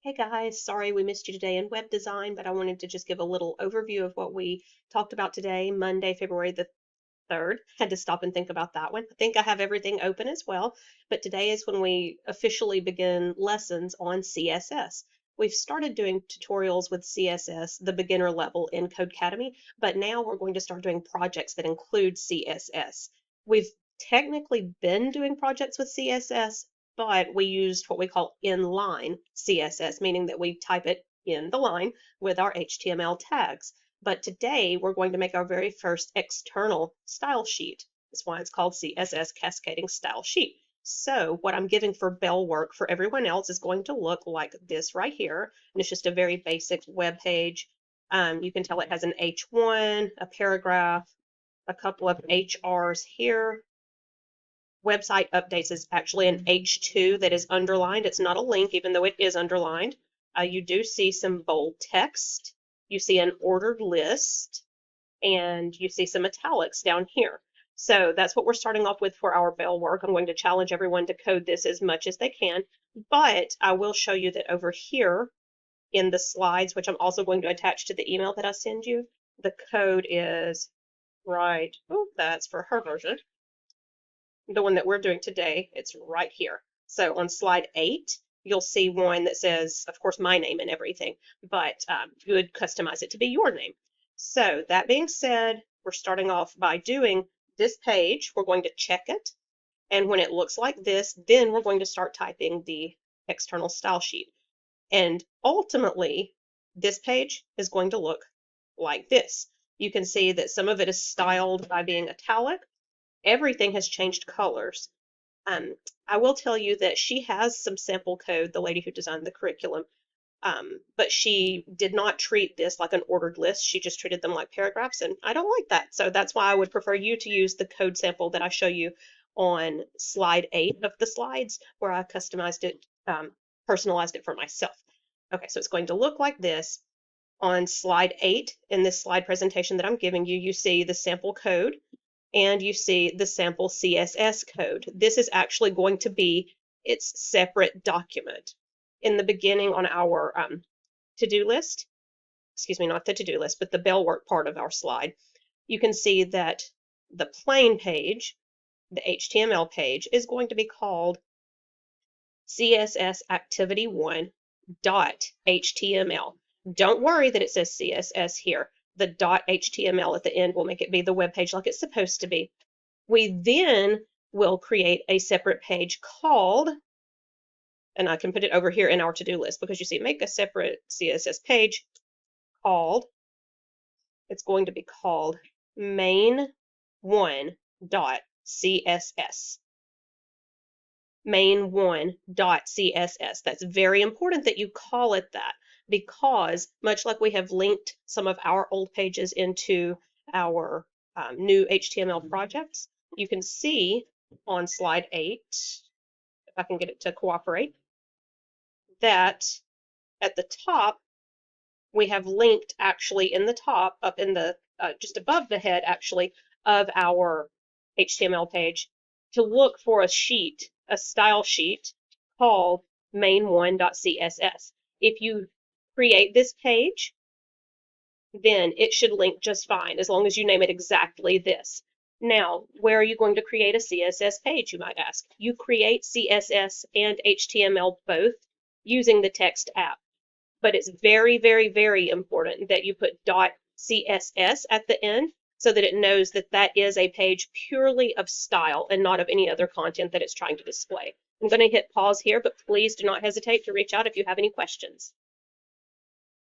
Hey guys, sorry we missed you today in web design, but I wanted to just give a little overview of what we talked about today, Monday, February the 3rd. Had to stop and think about that one. I think I have everything open as well, but today is when we officially begin lessons on CSS. We've started doing tutorials with CSS, the beginner level in Codecademy, but now we're going to start doing projects that include CSS. We've technically been doing projects with CSS, but we used what we call inline CSS, meaning that we type it in the line with our HTML tags. But today we're going to make our very first external style sheet. That's why it's called CSS Cascading Style Sheet. So what I'm giving for bell work for everyone else is going to look like this right here. And it's just a very basic web page. You can tell it has an H1, a paragraph, a couple of HRs here. Website updates is actually an H2 that is underlined. It's not a link, even though it is underlined. You do see some bold text. You see an ordered list, and you see some italics down here. So that's what we're starting off with for our bell work. I'm going to challenge everyone to code this as much as they can, but I will show you that over here in the slides, which I'm also going to attach to the email that I send you, the code is right. Oh, that's for her version. The one that we're doing today, it's right here. So on slide 8, you'll see one that says, of course, my name and everything, but you would customize it to be your name. So that being said, we're starting off by doing this page. We're going to check it. And when it looks like this, then we're going to start typing the external style sheet. And ultimately, this page is going to look like this. You can see that some of it is styled by being italic. Everything has changed colors. I will tell you that she has some sample code, the lady who designed the curriculum, but she did not treat this like an ordered list. She just treated them like paragraphs, and I don't like that. So that's why I would prefer you to use the code sample that I show you on slide 8 of the slides, where I customized it, personalized it for myself. Okay, so it's going to look like this. On slide 8, in this slide presentation that I'm giving you, you see the sample code, and you see the sample CSS code. This is actually going to be its separate document. In the beginning on our to-do list, excuse me, not the to-do list, but the bell work part of our slide, you can see that the plain page, the HTML page, is going to be called CSS activity1.html. Don't worry that it says CSS here. The .html at the end will make it be the web page like it's supposed to be. We then will create a separate page called, and I can put it over here in our to-do list because you see, make a separate CSS page called, it's going to be called main1.css. main1.css. That's very important that you call it that, because much like we have linked some of our old pages into our new HTML projects, you can see on slide 8, if I can get it to cooperate, that at the top we have linked actually in the top, up in the just above the head actually of our HTML page, to look for a sheet, a style sheet called main1.css. If you create this page, then it should link just fine, as long as you name it exactly this. Now, where are you going to create a CSS page, you might ask? You create CSS and HTML both using the text app. But it's very, very, very important that you put .css at the end so that it knows that that is a page purely of style and not of any other content that it's trying to display. I'm going to hit pause here, but please do not hesitate to reach out if you have any questions.